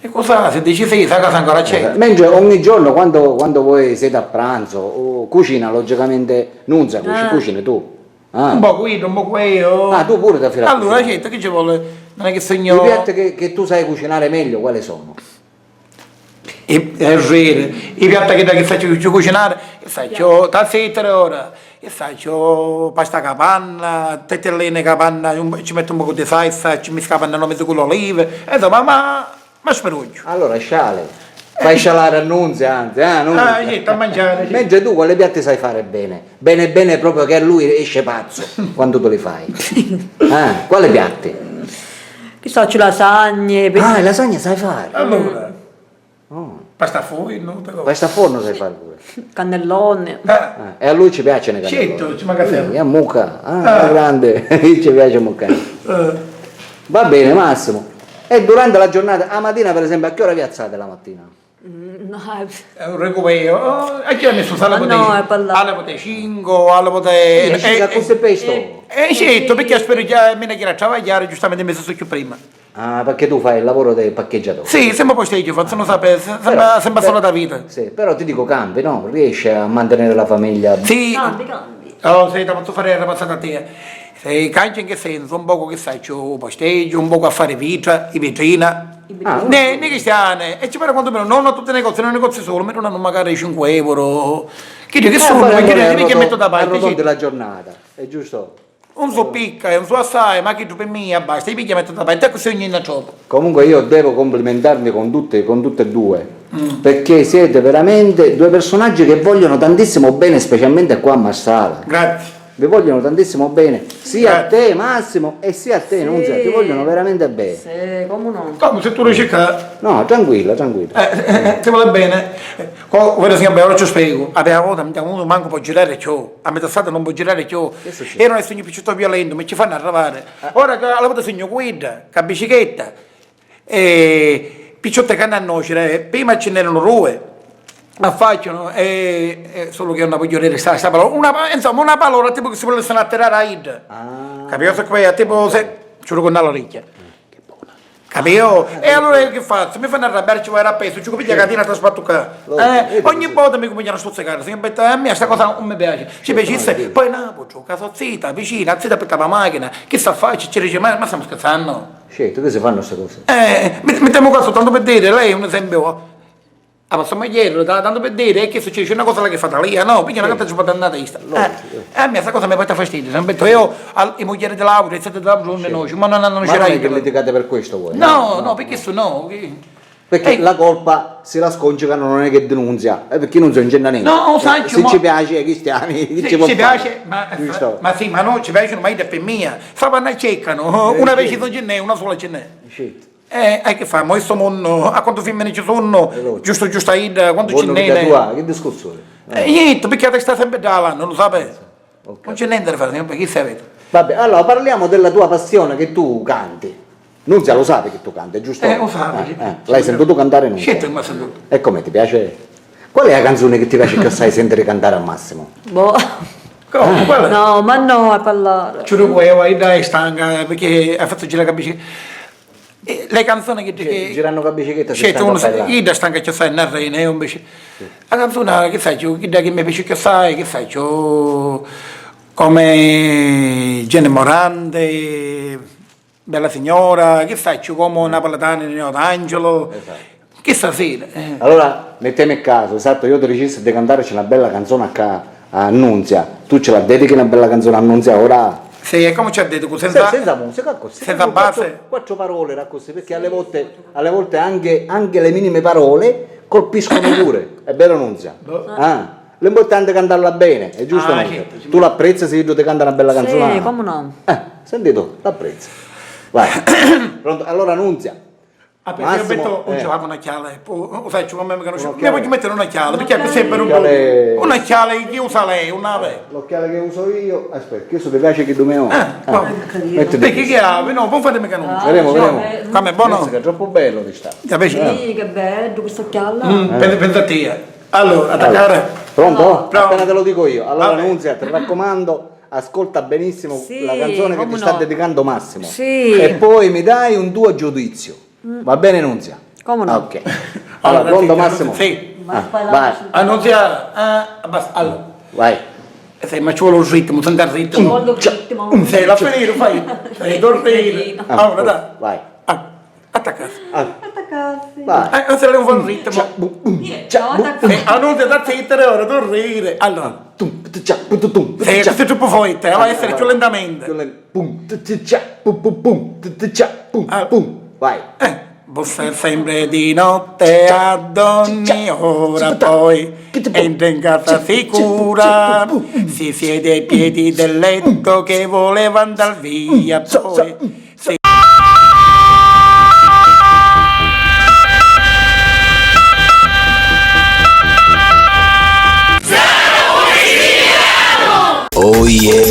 E cosa? Se dici sì, sa casa ancora c'è. Mentre ogni giorno quando voi siete a pranzo, cucina logicamente Nunzia, cucini tu. Un po' qui, un po' quello. Ah, tu pure da fare. Allora, certo, che ci vuole? Non è che I sogno... piatti che tu sai cucinare meglio, quali sono? È vero, i piatti che faccio cucinare, io faccio tazzette ora, io faccio pasta capanna, tettelline capanna, ci metto un po' di salsa, ci mi scappano mezzo con l'olive, insomma, ma speruggio. Allora, sciale. Fai scialare a Nunzia, anzi, Nunzia. Certo, a mangiare. Mentre tu quali piatti sai fare bene? Bene bene proprio che a lui esce pazzo quando tu li fai. Quali piatti? Che so, c'è lasagne. Le lasagne sai fare? Allora, Oh. pasta fuori, no? Questa a forno sai fare pure. Cannellone. E a lui ci piacciono i cannelloni. Certo, ci manca sempre. È a mucca, grande, ci piace muccare. Va bene Massimo. E durante la giornata, a mattina per esempio, a che ora vi alzate la mattina? No, È un recupero. A chi ha messo sale Ma no, è parlato. alle pote 5, alle pote... Questo è pesto. Certo, perché spero già meno che a travagliare, giustamente messo su più prima. Perché tu fai il lavoro del parcheggiatore. Sì, sembra posteggio, faccio non sapere, sembra solo da vita. Sì, però ti dico cambi, no? Riesci a mantenere la famiglia. Sì, cambi. oh, sì, da posso fare la passata a te. Se canci in che senso, un poco che sai, c'è un posteggio, un poco a fare vita, i vetrina. Ne cristiane, e ci pare quanto meno, non a tutti i negozi, non negozi solo, ma non magari 5 euro. Che sono, che metto da parte. Arrotondi della giornata, è giusto? Un suo picca e un suo assai, ma che tu per me basta, i picchi metto da parte, ecco se ogni troppo. Comunque io devo complimentarmi con tutte e due, perché siete veramente due personaggi che vogliono tantissimo bene, specialmente qua a Marsala. Grazie. Vi vogliono tantissimo bene, sia a Grazie. te Massimo e sia a te Nunzia, ti vogliono veramente bene. Sì, come no? Come se tu riesci a... No, tranquilla. Ti vuole bene. Ora si ora ci spiego. A una volta uno manco può girare ciò, a metà strada non può girare ciò. Era un segno più violento, mi ci fanno arrivare. Ora che alla volta segno guida, che bicicletta, e picciotte che hanno a prima ce n'erano due. Affacciano solo che non voglio dire sta parola, insomma una parola tipo che si volesse atterrare a id. Capito? Se qui tipo se ci con l'orecchia. Che buona. Capito? E allora io che faccio? Mi fanno arrabbiare, ci vuoi rappeso, ci copiglia la catena da spattucare. Ogni volta mi cominciano a stuzzicare, a me questa cosa non mi piace. Ci piacesse, poi Napoli, casozzita, vicina, zita per la macchina, che sta a fare? Ci dice, ma stiamo scherzando? Certo, che si fanno queste cose? Mettiamo qua soltanto per dire, lei è un esempio. Passamo ieri, tanto per dire che succede, c'è una cosa là che fa lì, no, perché una carta ci può andare a testa. A me questa cosa mi porta fastidio, sempre detto, io, le mogli dell'auto, eccetera, dell'auto, ma non Ma c'era non è che litigate per questo voi? No, perché su no. Perché la colpa se la scongiugano non è che denunzia, perché non sono niente. No, sai, se ci piace ai cristiani, che ci può ci fare? piace, ma sì, ma no, ci piacciono mai per mia. Savanno cercano, una vece non ce n'è, una sola ce n'è. Certo. Che fa? Ma questo mondo, a quanto femmine ci sono, giusto a ida, quanto ce n'è? Che discorso è? Niente, perché te sta sempre da non lo sapete. Non c'è niente da fare, perché chi sapete? Vabbè, allora parliamo della tua passione che tu canti. Nunzia lo sape che tu canti, giusto? Lo sape. L'hai sentito cantare Nunzia? Certo che mi ha sentito. E come ti piace? Qual è la canzone che ti piace che sai sentire cantare al massimo? Boh. Come? Qual è? No, ma no, a parlare. Ci vuoi, dai, stanca, perché ha fatto girare la bicicletta. Le canzoni che girano con la bicicletta si certo, stanno a ballare. io da stanca che sai in arena, invece. La canzone che sai, che mi piace che sai, che sai, come Gene Morante, Bella Signora, che sai, come Napoletano di D'Angelo, che stasera. Allora, mettemi a caso, esatto, io ti dicessi di cantare c'è una bella canzone a Nunzia, tu ce la dedichi una bella canzone a Nunzia ora? Sì, come ci ha detto, senza musica, così. Senza base. Quattro parole raccolte, perché alle volte anche le minime parole colpiscono pure, è vero Nunzia? L'importante è cantarla bene, è giusto? Certo, tu l'apprezzi se io ti canto una bella canzone? Sì, come no? Sentito, l'apprezzi. Vai. Pronto? Allora Nunzia. Io metto un gelato, una chiave, sai, come mi conosco, mi voglio mettere una chiave, perché è sempre una chiave che usa lei, una ave. L'occhiale che uso io, aspetta, che ti piace che tu mi ho? Perché che chiave? No, non fatemi che non. Vedremo. Come è buono? È troppo bello di sta. Sì, che bello questo occhiale. Pensa a te. Allora, attaccare. Pronto? Appena te lo dico io. Allora Nunzia, ti raccomando, ascolta benissimo la canzone che ti sta dedicando Massimo. Sì. E poi mi dai un tuo giudizio. Va bene Nunzia? Come no? Ok. Allora, pronto Massimo? Sì. Ma fai la vai. Annunzia, basta, allora. Vai. Sì, ma ci vuole un ritmo, senti il ritmo. Secondo ritmo. Sei la finire, fai. Sei dormire. Allora, dai. Vai. Attaccato. Attaccarsi. Vai. Non se ne fa un ritmo. No, attaccarsi. Annunzia da zittere, ora dormire. Allora. Sei questo è troppo forte, va a essere più lentamente. Vai. Bussa sempre di notte ad ogni ora, poi entra in casa sicura, si siede ai piedi del letto che voleva andar via, poi si... Oh yeah.